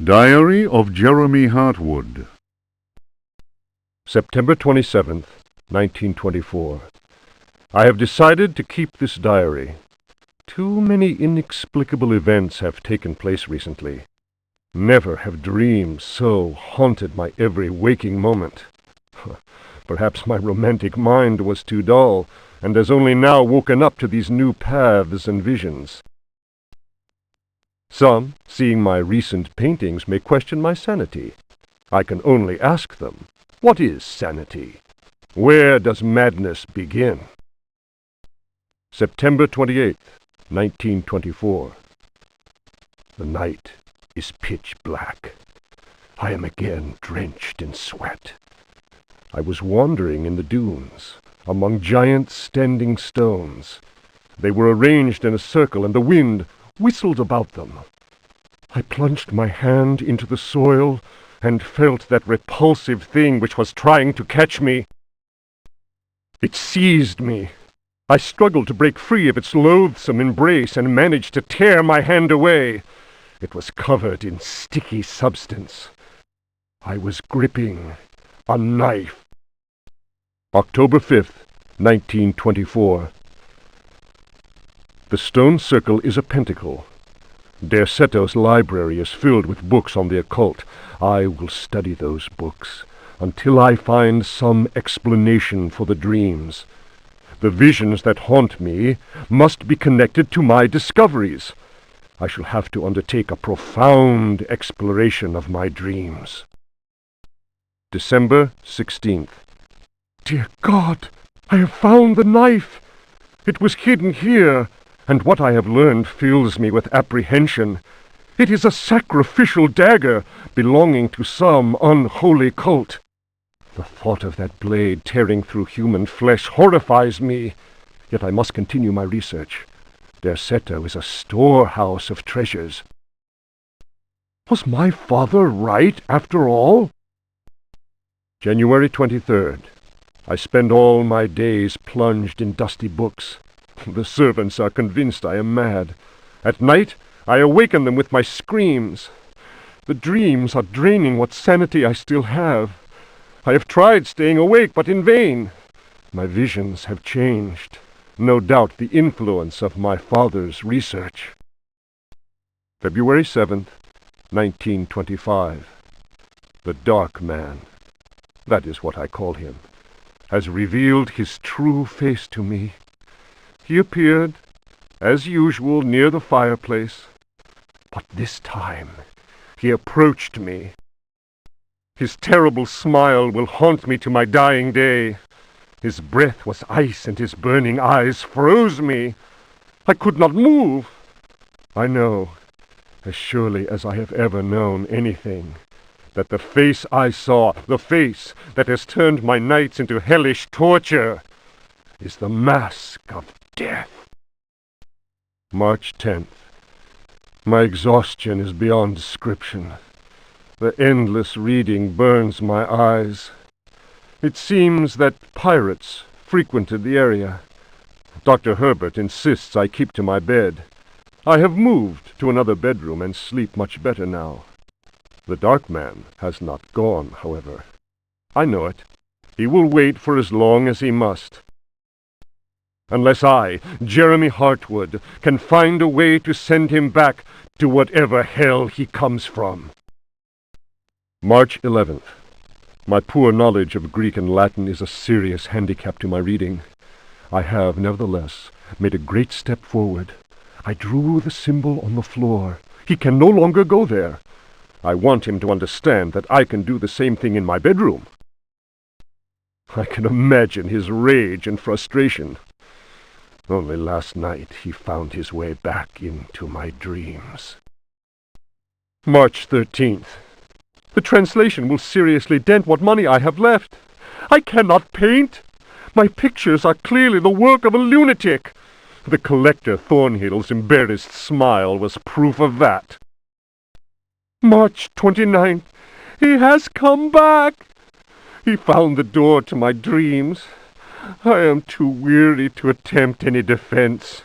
Diary of Jeremy Hartwood. September 27th, 1924. I have decided to keep this diary. Too many inexplicable events have taken place recently. Never have dreams so haunted my every waking moment. Perhaps my romantic mind was too dull, and has only now woken up to these new paths and visions. Some, seeing my recent paintings, may question my sanity. I can only ask them, what is sanity? Where does madness begin? September 28th, 1924. The night is pitch black. I am again drenched in sweat. I was wandering in the dunes, among giant standing stones. They were arranged in a circle, and the wind whistled about them. I plunged my hand into the soil and felt that repulsive thing which was trying to catch me. It seized me. I struggled to break free of its loathsome embrace and managed to tear my hand away. It was covered in sticky substance. I was gripping a knife. October 5th, 1924. The stone circle is a pentacle. Derceto's library is filled with books on the occult. I will study those books until I find some explanation for the dreams. The visions that haunt me must be connected to my discoveries. I shall have to undertake a profound exploration of my dreams. December 16th. Dear God, I have found the knife! It was hidden here, and what I have learned fills me with apprehension. It is a sacrificial dagger belonging to some unholy cult. The thought of that blade tearing through human flesh horrifies me, yet I must continue my research. Derceto is a storehouse of treasures. Was my father right, after all? January 23rd. I spend all my days plunged in dusty books. The servants are convinced I am mad. At night, I awaken them with my screams. The dreams are draining what sanity I still have. I have tried staying awake, but in vain. My visions have changed. No doubt the influence of my father's research. February 7th, 1925. The Dark Man, that is what I call him, has revealed his true face to me. He appeared, as usual, near the fireplace, but this time he approached me. His terrible smile will haunt me to my dying day. His breath was ice, and his burning eyes froze me. I could not move. I know, as surely as I have ever known anything, that the face I saw, the face that has turned my nights into hellish torture, is the mask of death. March 10th. My exhaustion is beyond description. The endless reading burns my eyes. It seems that pirates frequented the area. Dr. Herbert insists I keep to my bed. I have moved to another bedroom and sleep much better now. The Dark Man has not gone, however. I know it. He will wait for as long as he must. Unless I, Jeremy Hartwood, can find a way to send him back to whatever hell he comes from. March 11th. My poor knowledge of Greek and Latin is a serious handicap to my reading. I have, nevertheless, made a great step forward. I drew the symbol on the floor. He can no longer go there. I want him to understand that I can do the same thing in my bedroom. I can imagine his rage and frustration. Only last night he found his way back into my dreams. March 13th. The translation will seriously dent what money I have left. I cannot paint. My pictures are clearly the work of a lunatic. The collector Thornhill's embarrassed smile was proof of that. March 29th. He has come back. He found the door to my dreams. I am too weary to attempt any defense.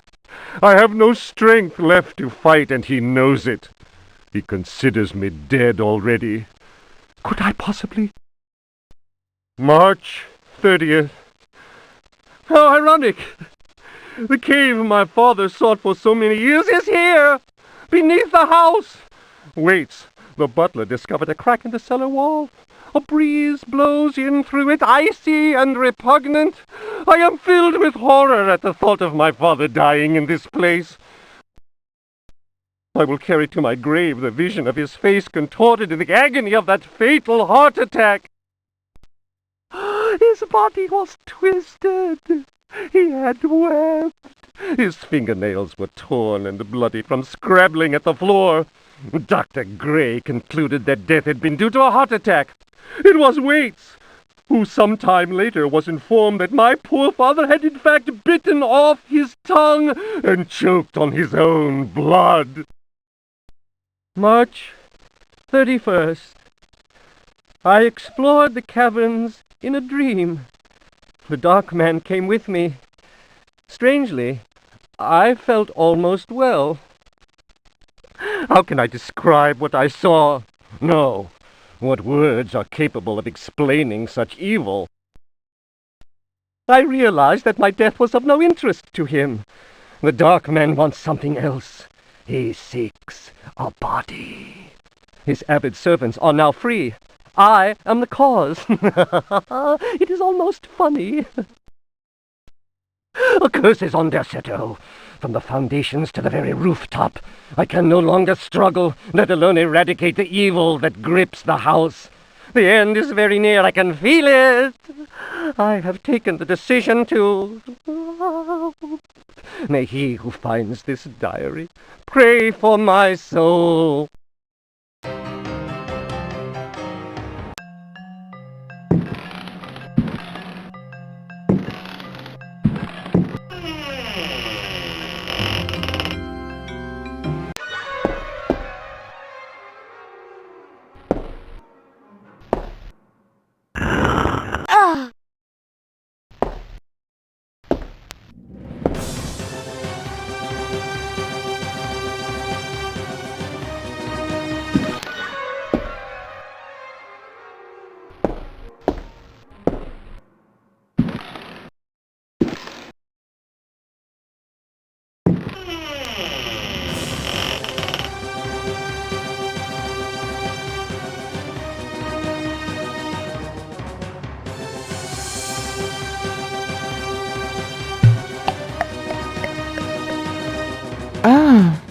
I have no strength left to fight, and he knows it. He considers me dead already. Could I possibly? March 30th. How ironic! The cave my father sought for so many years is here, beneath the house. Waits, the butler discovered a crack in the cellar wall. A breeze blows in through it, icy and repugnant. I am filled with horror at the thought of my father dying in this place. I will carry to my grave the vision of his face contorted in the agony of that fatal heart attack. His body was twisted. He had wept. His fingernails were torn and bloody from scrabbling at the floor. Dr. Gray concluded that death had been due to a heart attack. It was Waits, who some time later was informed that my poor father had in fact bitten off his tongue and choked on his own blood. March 31st. I explored the caverns in a dream. The dark man came with me. Strangely, I felt almost well. How can I describe what I saw? No. What words are capable of explaining such evil? I realized that my death was of no interest to him. The dark man wants something else. He seeks a body. His avid servants are now free. I am the cause. It is almost funny. A curse is on Derceto. From the foundations to the very rooftop, I can no longer struggle, let alone eradicate the evil that grips the house. The end is very near, I can feel it. I have taken the decision to... May he who finds this diary pray for my soul. Ah.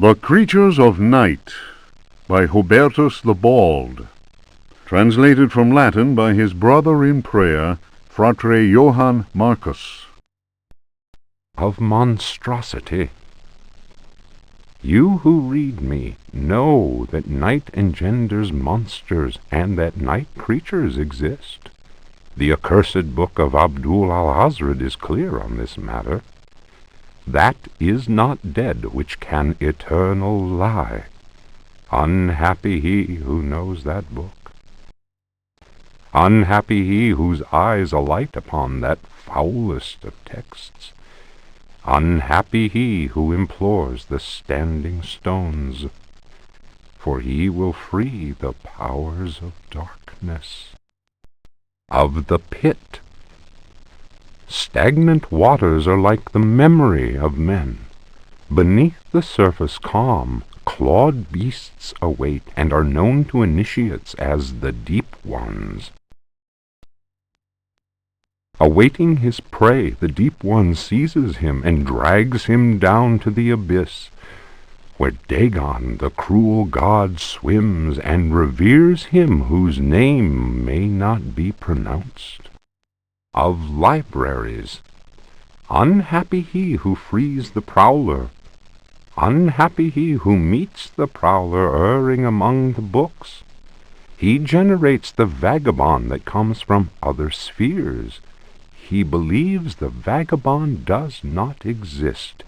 The Creatures of Night by Hubertus the Bald. Translated from Latin by his brother in prayer, Fratre Johann Marcus. Of monstrosity. You who read me know that night engenders monsters, and that night creatures exist. The accursed book of Abdul al-Hazred is clear on this matter. That is not dead which can eternal lie. Unhappy he who knows that book. Unhappy he whose eyes alight upon that foulest of texts. Unhappy he who implores the standing stones, for he will free the powers of darkness. Of the pit. Stagnant waters are like the memory of men. Beneath the surface calm, clawed beasts await, and are known to initiates as the deep ones. Awaiting his prey, the deep one seizes him and drags him down to the abyss, where Dagon, the cruel god, swims and reveres him whose name may not be pronounced. Of libraries. Unhappy he who frees the prowler. Unhappy he who meets the prowler erring among the books. He generates the vagabond that comes from other spheres. He believes the vagabond does not exist.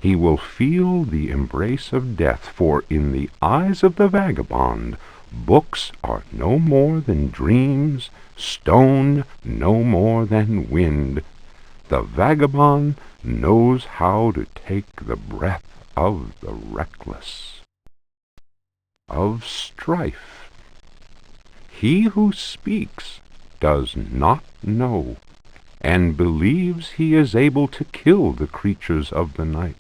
He will feel the embrace of death, for in the eyes of the vagabond, books are no more than dreams, stone no more than wind. The vagabond knows how to take the breath of the reckless. Of strife. He who speaks does not know, and believes he is able to kill the creatures of the night.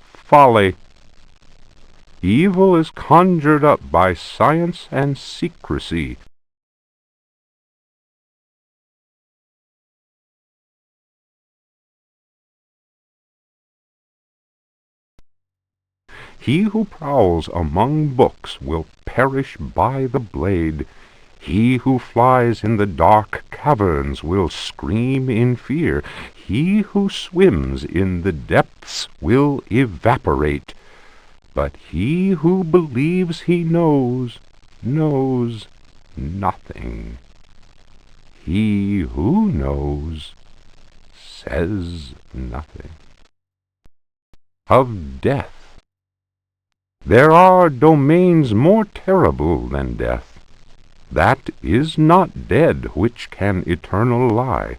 Folly. Evil is conjured up by science and secrecy. He who prowls among books will perish by the blade. He who flies in the dark caverns will scream in fear. He who swims in the depths will evaporate. But he who believes he knows nothing. He who knows says nothing. Of death. There are domains more terrible than death. That is not dead which can eternal lie.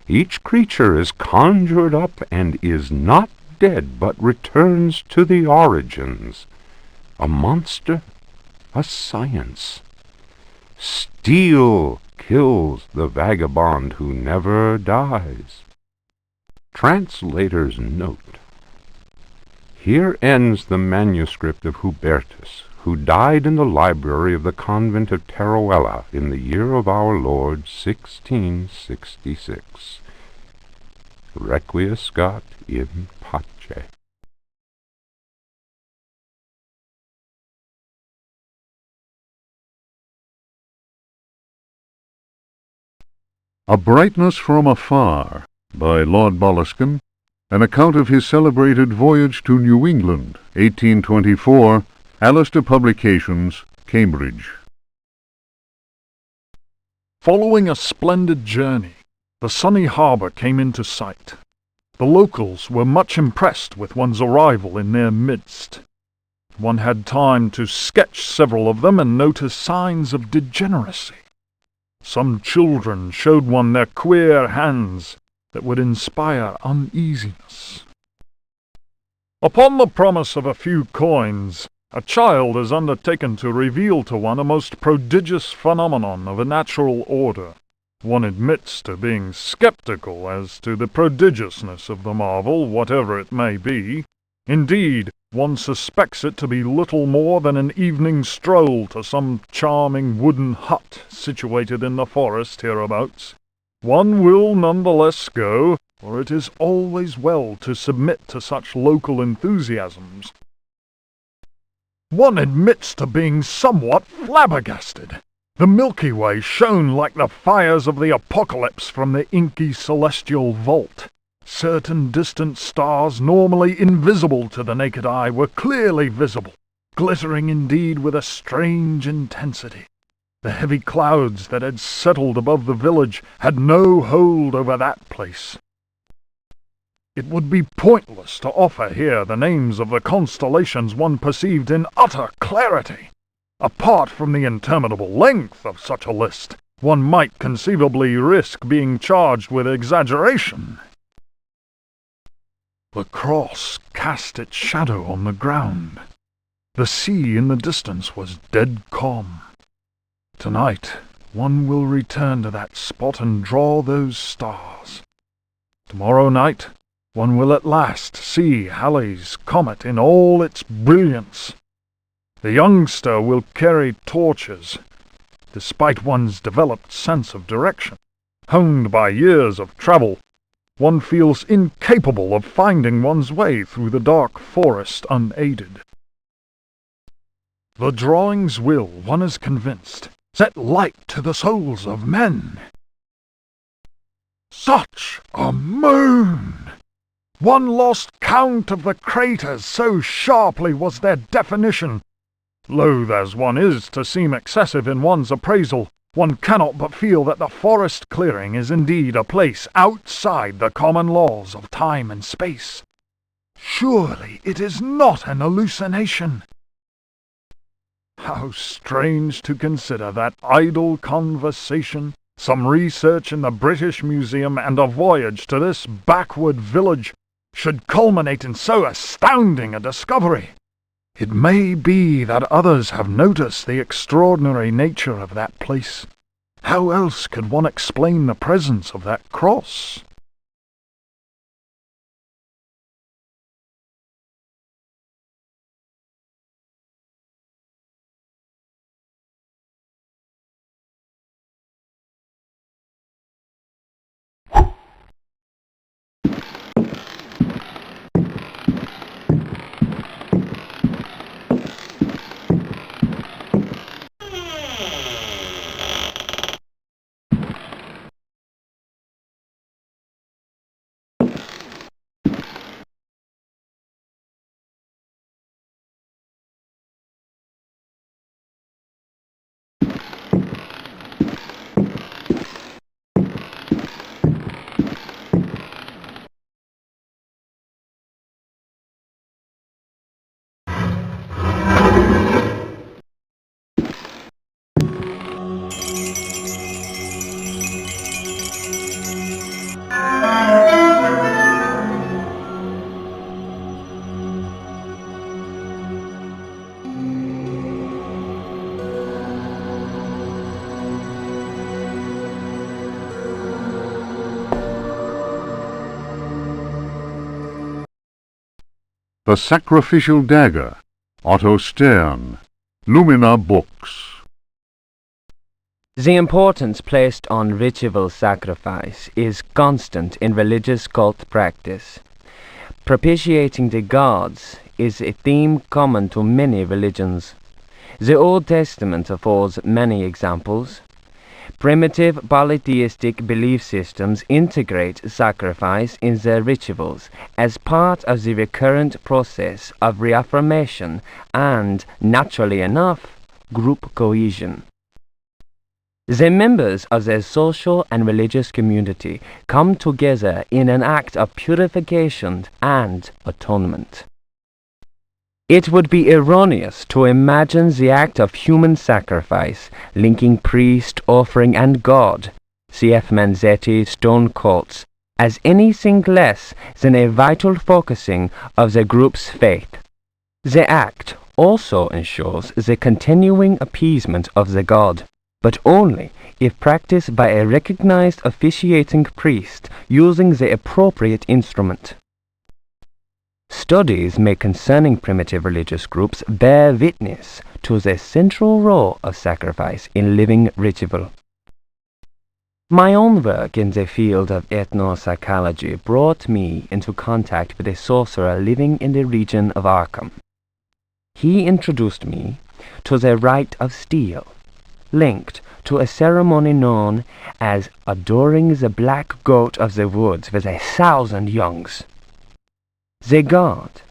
Each creature is conjured up and is not dead, but returns to the origins. A monster, a science. Steel kills the vagabond who never dies. Translator's note. Here ends the manuscript of Hubertus, who died in the library of the convent of Teruel in the year of our Lord 1666. Requiescat in pace. A Brightness from Afar by Lord Boleskine, an account of his celebrated voyage to New England, 1824, Alistair Publications, Cambridge. Following a splendid journey, the sunny harbour came into sight. The locals were much impressed with one's arrival in their midst. One had time to sketch several of them and notice signs of degeneracy. Some children showed one their queer hands that would inspire uneasiness. Upon the promise of a few coins, a child has undertaken to reveal to one a most prodigious phenomenon of a natural order. One admits to being skeptical as to the prodigiousness of the marvel, whatever it may be. Indeed, one suspects it to be little more than an evening stroll to some charming wooden hut situated in the forest hereabouts. One will none the less go, for it is always well to submit to such local enthusiasms. One admits to being somewhat flabbergasted. The Milky Way shone like the fires of the apocalypse from the inky celestial vault. Certain distant stars, normally invisible to the naked eye, were clearly visible, glittering indeed with a strange intensity. The heavy clouds that had settled above the village had no hold over that place. It would be pointless to offer here the names of the constellations one perceived in utter clarity. Apart from the interminable length of such a list, one might conceivably risk being charged with exaggeration. The cross cast its shadow on the ground. The sea in the distance was dead calm. Tonight, one will return to that spot and draw those stars. Tomorrow night, one will at last see Halley's comet in all its brilliance. The youngster will carry torches, despite one's developed sense of direction. Honed by years of travel, one feels incapable of finding one's way through the dark forest unaided. The drawings will, one is convinced, set light to the souls of men. Such a moon! One lost count of the craters, so sharply was their definition. Loath as one is to seem excessive in one's appraisal, one cannot but feel that the forest clearing is indeed a place outside the common laws of time and space. Surely it is not an hallucination. How strange to consider that idle conversation, some research in the British Museum, and a voyage to this backward village should culminate in so astounding a discovery. It may be that others have noticed the extraordinary nature of that place. How else could one explain the presence of that cross? The Sacrificial Dagger, Otto Stern, Lumina Books. The importance placed on ritual sacrifice is constant in religious cult practice. Propitiating the gods is a theme common to many religions. The Old Testament affords many examples. Primitive polytheistic belief systems integrate sacrifice in their rituals as part of the recurrent process of reaffirmation and, naturally enough, group cohesion. The members of their social and religious community come together in an act of purification and atonement. It would be erroneous to imagine the act of human sacrifice linking priest, offering, and God, C.F. Manzetti, Stone Cults, as anything less than a vital focusing of the group's faith. The act also ensures the continuing appeasement of the god, but only if practiced by a recognized officiating priest using the appropriate instrument. Studies made concerning primitive religious groups bear witness to the central role of sacrifice in living ritual. My own work in the field of ethnopsychology brought me into contact with a sorcerer living in the region of Arkham. He introduced me to the rite of steel, linked to a ceremony known as adoring the black goat of the woods with 1,000 youngs. The god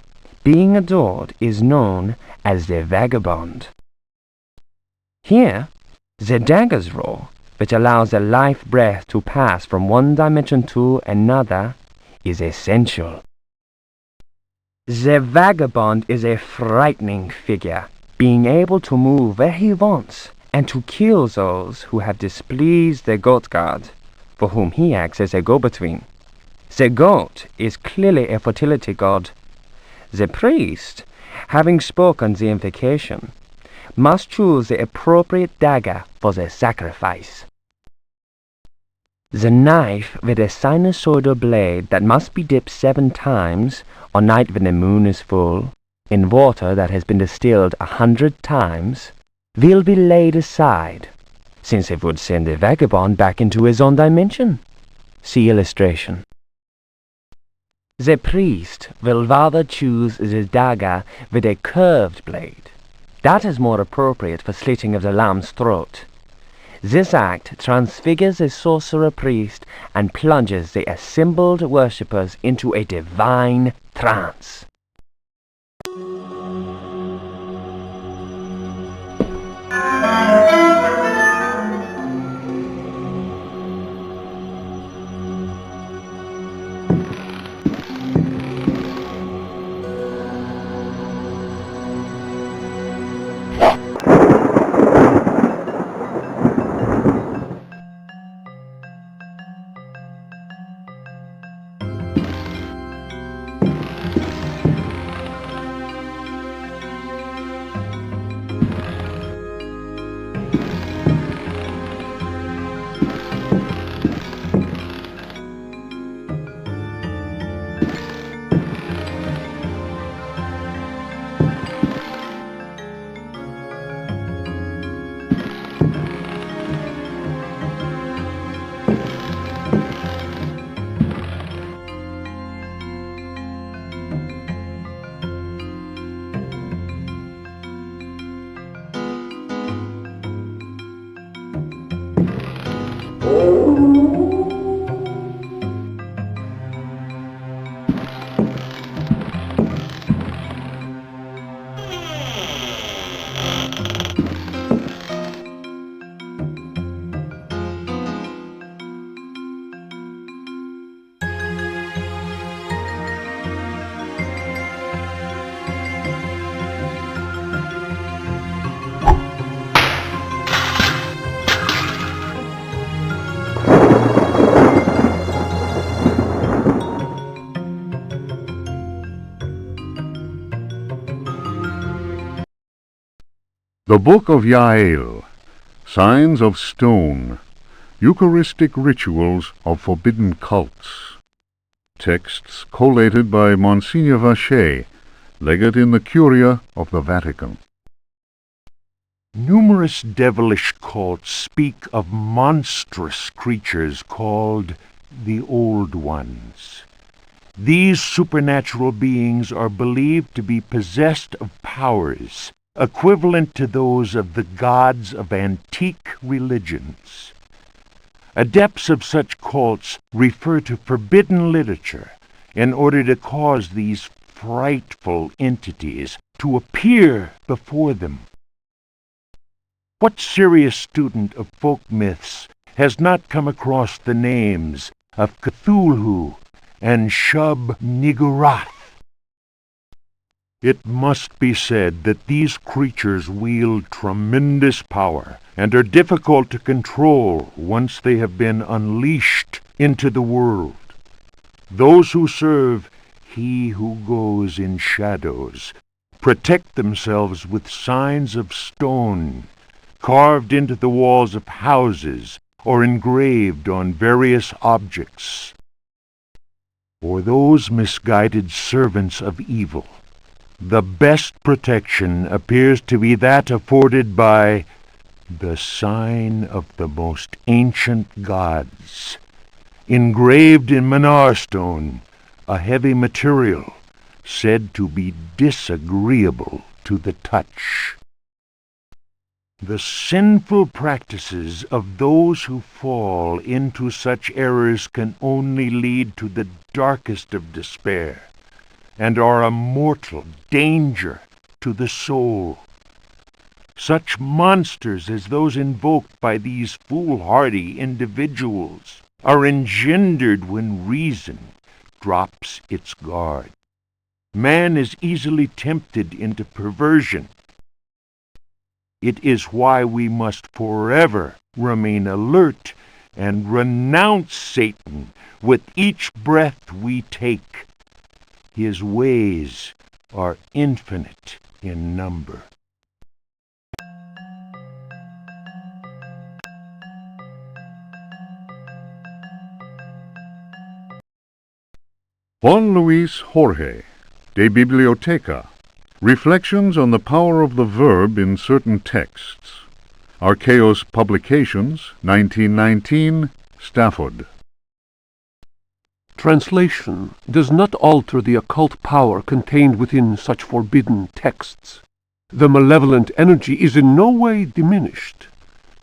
being adored is known as the vagabond. Here, the dagger's roar, which allows the life breath to pass from one dimension to another, is essential. The vagabond is a frightening figure, being able to move where he wants and to kill those who have displeased the goat god, for whom he acts as a go-between. The goat is clearly a fertility god. The priest, having spoken the invocation, must choose the appropriate dagger for the sacrifice. The knife with a sinusoidal blade that must be dipped 7 times, on night when the moon is full, in water that has been distilled 100 times, will be laid aside, since it would send the vagabond back into his own dimension. See illustration. The priest will rather choose the dagger with a curved blade. That is more appropriate for slitting of the lamb's throat. This act transfigures the sorcerer priest and plunges the assembled worshippers into a divine trance. The Book of Yael, Signs of Stone, Eucharistic Rituals of Forbidden Cults. Texts collated by Monsignor Vacher, legate in the Curia of the Vatican. Numerous devilish cults speak of monstrous creatures called the Old Ones. These supernatural beings are believed to be possessed of powers equivalent to those of the gods of antique religions. Adepts of such cults refer to forbidden literature in order to cause these frightful entities to appear before them. What serious student of folk myths has not come across the names of Cthulhu and Shub-Niggurath? It must be said that these creatures wield tremendous power and are difficult to control once they have been unleashed into the world. Those who serve He who goes in shadows protect themselves with signs of stone carved into the walls of houses or engraved on various objects. For those misguided servants of evil, the best protection appears to be that afforded by the sign of the most ancient gods, engraved in Manar stone, a heavy material said to be disagreeable to the touch. The sinful practices of those who fall into such errors can only lead to the darkest of despair, and are a mortal danger to the soul. Such monsters as those invoked by these foolhardy individuals are engendered when reason drops its guard. Man is easily tempted into perversion. It is why we must forever remain alert and renounce Satan with each breath we take. His ways are infinite in number. Juan Luis Jorge, De Biblioteca. Reflections on the power of the verb in certain texts. Archaeos Publications, 1919, Stafford. Translation does not alter the occult power contained within such forbidden texts. The malevolent energy is in no way diminished.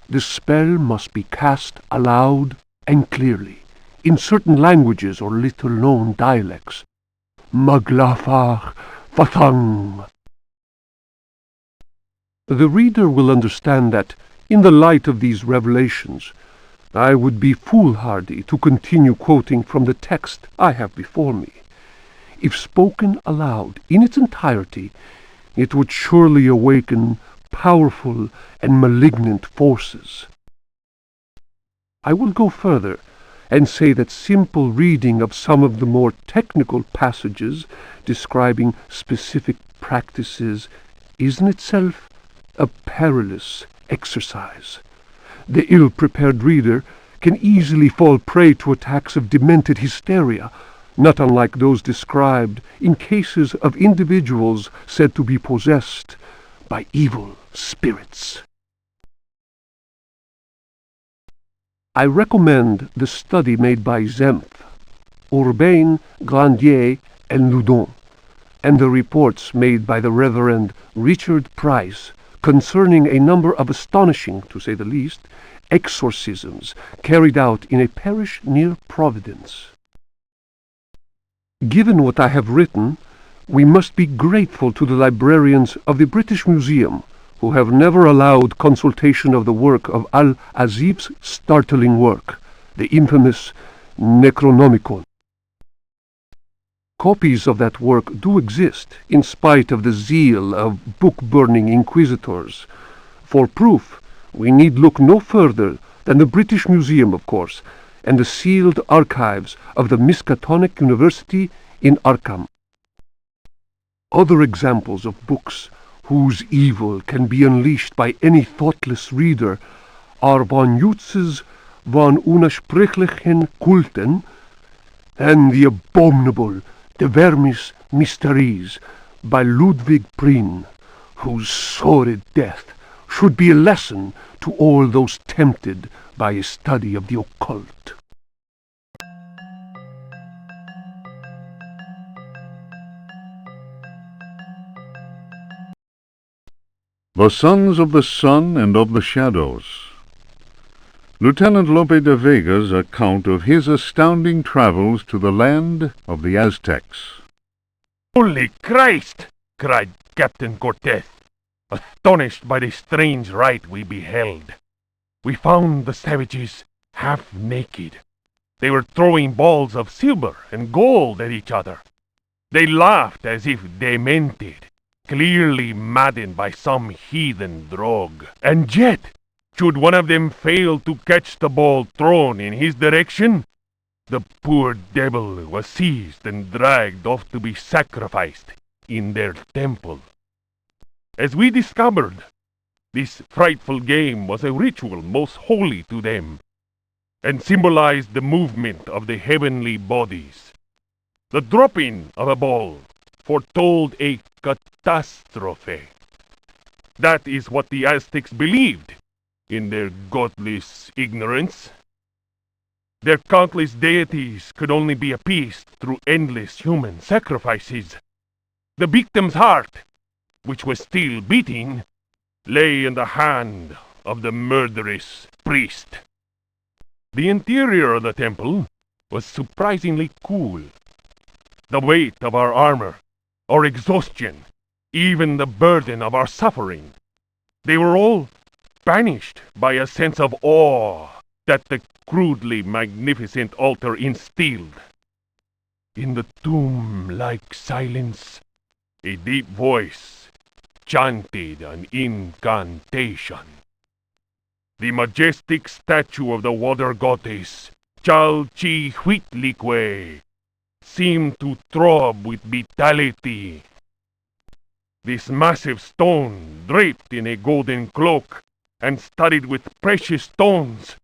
The spell must be cast aloud and clearly, in certain languages or little-known dialects. Maglafar Fathang. The reader will understand that, in the light of these revelations, I would be foolhardy to continue quoting from the text I have before me. If spoken aloud in its entirety, it would surely awaken powerful and malignant forces. I will go further and say that simple reading of some of the more technical passages describing specific practices is in itself a perilous exercise. The ill-prepared reader can easily fall prey to attacks of demented hysteria, not unlike those described in cases of individuals said to be possessed by evil spirits. I recommend the study made by Zempf, Urbain, Grandier, and Loudon, and the reports made by the Reverend Richard Price concerning a number of astonishing, to say the least, exorcisms carried out in a parish near Providence. Given what I have written, we must be grateful to the librarians of the British Museum, who have never allowed consultation of the work of Al-Azif's startling work, the infamous Necronomicon. Copies of that work do exist, in spite of the zeal of book-burning inquisitors. For proof, we need look no further than the British Museum, of course, and the sealed archives of the Miskatonic University in Arkham. Other examples of books whose evil can be unleashed by any thoughtless reader are von Jutz's Von Unersprechlichen Kulten and the abominable De Vermis Mysteries by Ludwig Prien, whose sordid death should be a lesson to all those tempted by a study of the occult. The Sons of the Sun and of the Shadows. Lieutenant Lope de Vega's account of his astounding travels to the land of the Aztecs. Holy Christ! Cried Captain Cortez, astonished by the strange rite we beheld. We found the savages half naked. They were throwing balls of silver and gold at each other. They laughed as if demented, clearly maddened by some heathen drug. And yet, should one of them fail to catch the ball thrown in his direction, the poor devil was seized and dragged off to be sacrificed in their temple. As we discovered, this frightful game was a ritual most holy to them, and symbolized the movement of the heavenly bodies. The dropping of a ball foretold a catastrophe. That is what the Aztecs believed, in their godless ignorance. Their countless deities could only be appeased through endless human sacrifices. The victim's heart, which was still beating, lay in the hand of the murderous priest. The interior of the temple was surprisingly cool. The weight of our armor, our exhaustion, even the burden of our suffering, they were all banished by a sense of awe that the crudely magnificent altar instilled. In the tomb-like silence, a deep voice chanted an incantation. The majestic statue of the water goddess, Chalchihuitlicue, seemed to throb with vitality. This massive stone, draped in a golden cloak and studded with precious stones,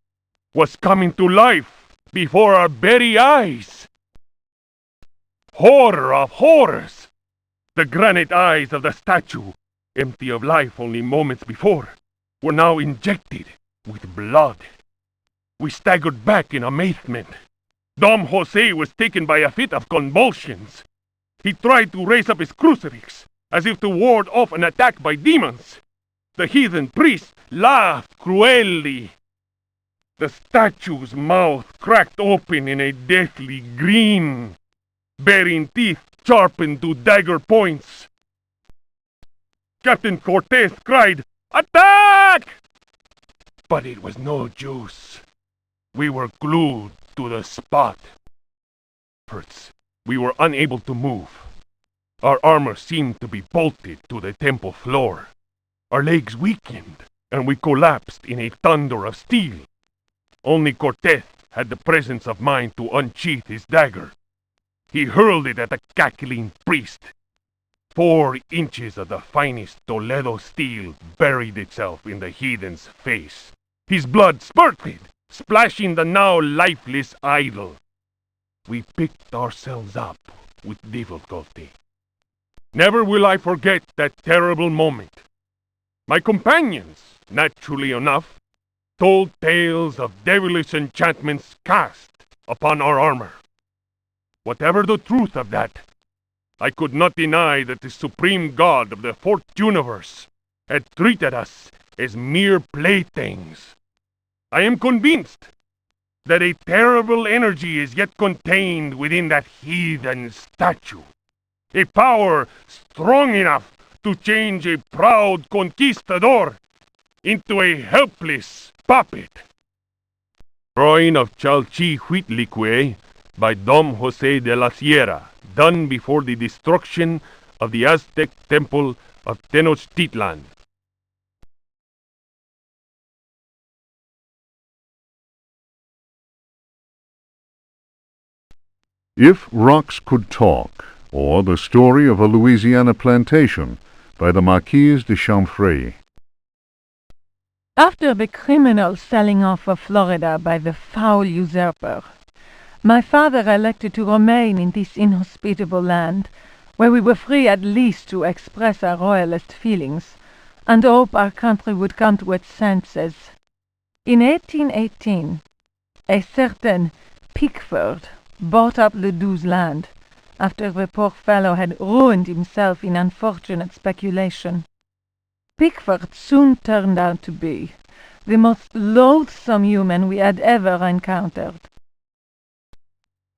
was coming to life before our very eyes. Horror of horrors! The granite eyes of the statue, empty of life only moments before, were now injected with blood. We staggered back in amazement. Dom Jose was taken by a fit of convulsions. He tried to raise up his crucifix, as if to ward off an attack by demons. The heathen priest laughed cruelly. The statue's mouth cracked open in a deathly grin, bearing teeth sharpened to dagger points. Captain Cortez cried, "Attack!" But it was no use. We were glued to the spot. First, we were unable to move. Our armor seemed to be bolted to the temple floor. Our legs weakened, and we collapsed in a thunder of steel. Only Cortez had the presence of mind to unsheath his dagger. He hurled it at the cackling priest. 4 inches of the finest Toledo steel buried itself in the heathen's face. His blood spurted, splashing the now lifeless idol. We picked ourselves up with difficulty. Never will I forget that terrible moment. My companions, naturally enough, told tales of devilish enchantments cast upon our armor. Whatever the truth of that, I could not deny that the supreme god of the fourth universe had treated us as mere playthings. I am convinced that a terrible energy is yet contained within that heathen statue. A power strong enough to change a proud conquistador into a helpless puppet. Drawing of Chalchihuitlicue by Dom Jose de la Sierra, done before the destruction of the Aztec temple of Tenochtitlan. If Rocks Could Talk, or The Story of a Louisiana Plantation by the Marquise de Chamfray. After the criminal selling off of Florida by the foul usurper, my father elected to remain in this inhospitable land, where we were free at least to express our royalist feelings, and hope our country would come to its senses. In 1818, a certain Pickford bought up Ledoux's land, after the poor fellow had ruined himself in unfortunate speculation. Pickford soon turned out to be the most loathsome human we had ever encountered.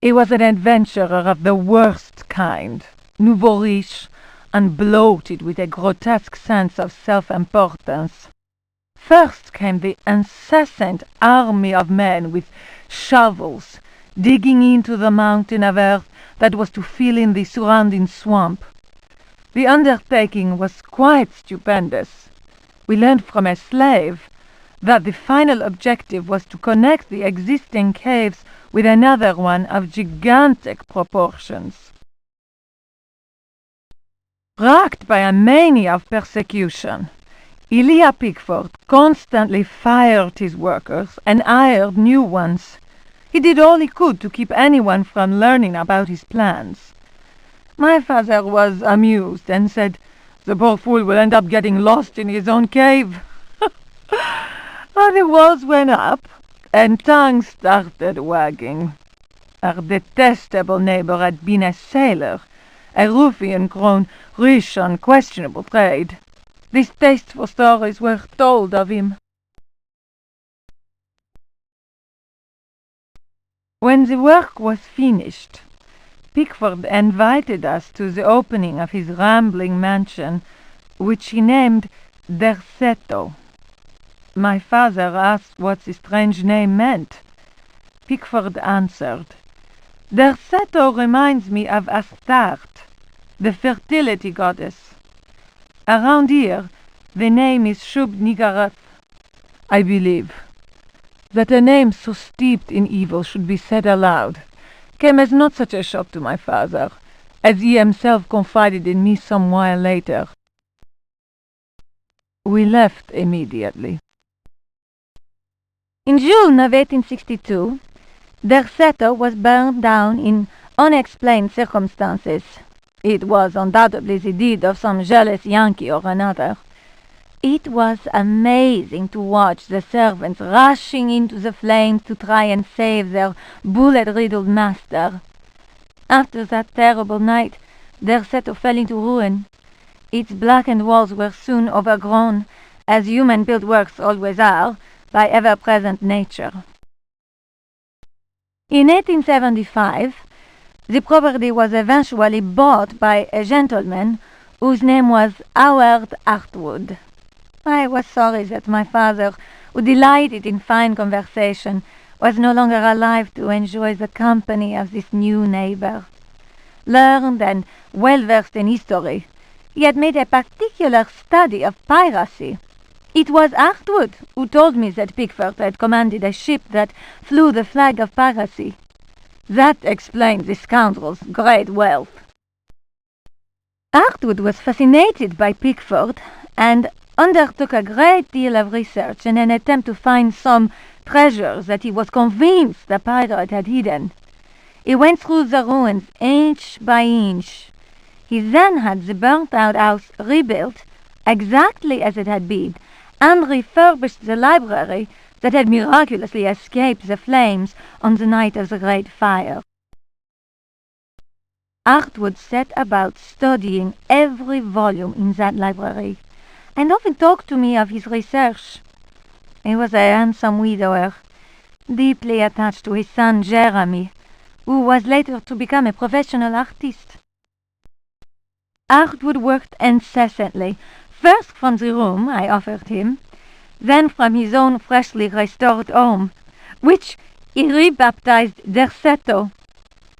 He was an adventurer of the worst kind, nouveau riche, and bloated with a grotesque sense of self-importance. First came the incessant army of men with shovels, digging into the mountain of earth that was to fill in the surrounding swamp. The undertaking was quite stupendous. We learned from a slave that the final objective was to connect the existing caves with another one of gigantic proportions. Racked by a mania of persecution, Elia Pickford constantly fired his workers and hired new ones. He did all he could to keep anyone from learning about his plans. My father was amused and said, "The poor fool will end up getting lost in his own cave." So the walls went up, and tongues started wagging. Our detestable neighbor had been a sailor, a ruffian grown rich on questionable trade. Distasteful stories were told of him. When the work was finished, Pickford invited us to the opening of his rambling mansion, which he named Derceto. My father asked what the strange name meant. Pickford answered, "Derceto reminds me of Astarte, the fertility goddess. Around here, the name is Shub-Niggurath. I believe that a name so steeped in evil should be said aloud came as not such a shock to my father, as he himself confided in me some while later." We left immediately. In June of 1862, Derceto was burned down in unexplained circumstances. It was undoubtedly the deed of some jealous Yankee or another. It was amazing to watch the servants rushing into the flames to try and save their bullet-riddled master. After that terrible night, Derceto fell into ruin. Its blackened walls were soon overgrown, as human-built works always are, by ever-present nature. In 1875, the property was eventually bought by a gentleman whose name was Howard Artwood. I was sorry that my father, who delighted in fine conversation, was no longer alive to enjoy the company of this new neighbor. Learned and well-versed in history, he had made a particular study of piracy. It was Artwood who told me that Pickford had commanded a ship that flew the flag of piracy. That explained the scoundrel's great wealth. Artwood was fascinated by Pickford and undertook a great deal of research in an attempt to find some treasures that he was convinced the pirate had hidden. He went through the ruins inch by inch. He then had the burnt-out house rebuilt exactly as it had been, and refurbished the library that had miraculously escaped the flames on the night of the Great Fire. Artwood set about studying every volume in that library, and often talked to me of his research. He was a handsome widower, deeply attached to his son Jeremy, who was later to become a professional artist. Artwood worked incessantly, first from the room I offered him, then from his own freshly restored home, which he rebaptized Derceto.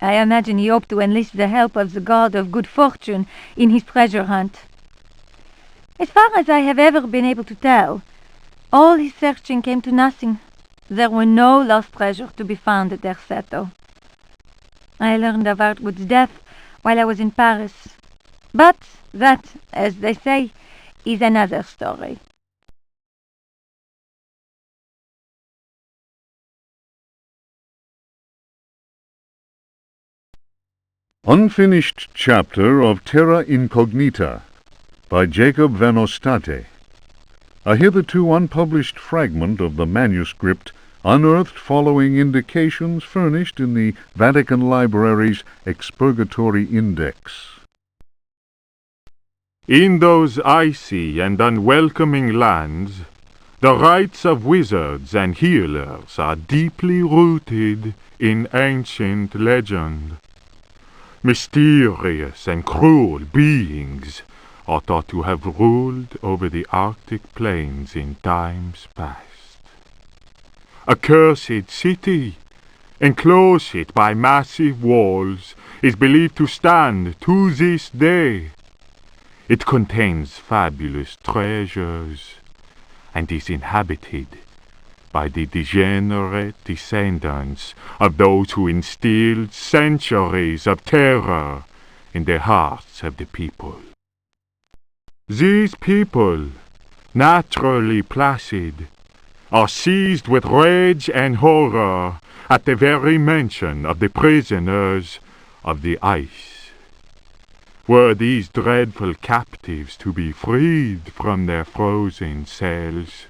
I imagine he hoped to enlist the help of the god of good fortune in his treasure hunt. As far as I have ever been able to tell, all his searching came to nothing. There were no lost treasure to be found at Derceto. I learned of Artwood's death while I was in Paris. But that, as they say, is another story. Unfinished chapter of Terra Incognita by Jacob van Ostade. A hitherto unpublished fragment of the manuscript unearthed following indications furnished in the Vatican Library's Expurgatory Index. In those icy and unwelcoming lands, the rites of wizards and healers are deeply rooted in ancient legend. Mysterious and cruel beings are thought to have ruled over the Arctic plains in times past. A cursed city, enclosed by massive walls, is believed to stand to this day. It contains fabulous treasures and is inhabited by the degenerate descendants of those who instilled centuries of terror in the hearts of the people. These people, naturally placid, are seized with rage and horror at the very mention of the prisoners of the ice. Were these dreadful captives to be freed from their frozen cells,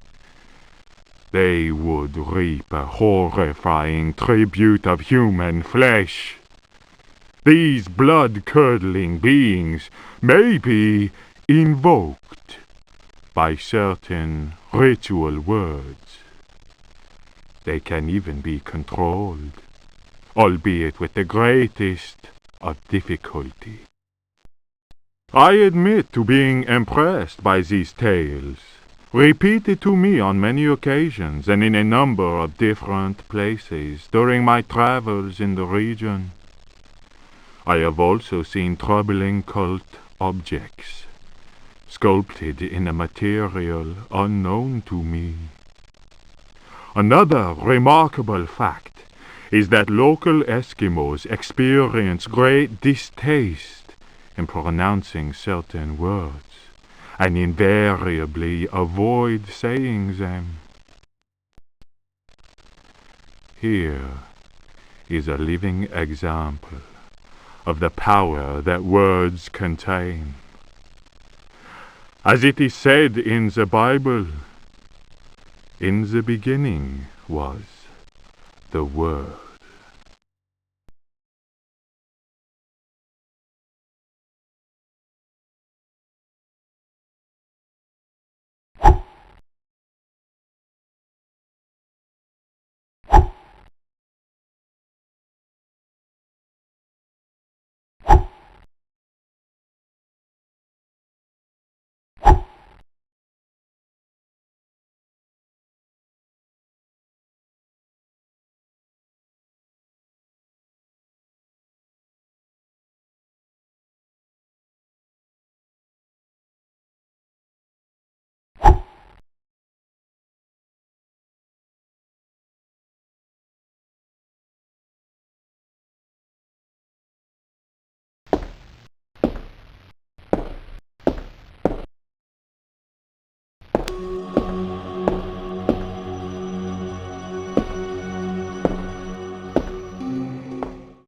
they would reap a horrifying tribute of human flesh. These blood-curdling beings may be invoked by certain ritual words. They can even be controlled, albeit with the greatest of difficulty. I admit to being impressed by these tales, repeated to me on many occasions and in a number of different places during my travels in the region. I have also seen troubling cult objects, sculpted in a material unknown to me. Another remarkable fact is that local Eskimos experience great distaste in pronouncing certain words, and invariably avoid saying them. Here is a living example of the power that words contain. As it is said in the Bible, "In the beginning was the Word."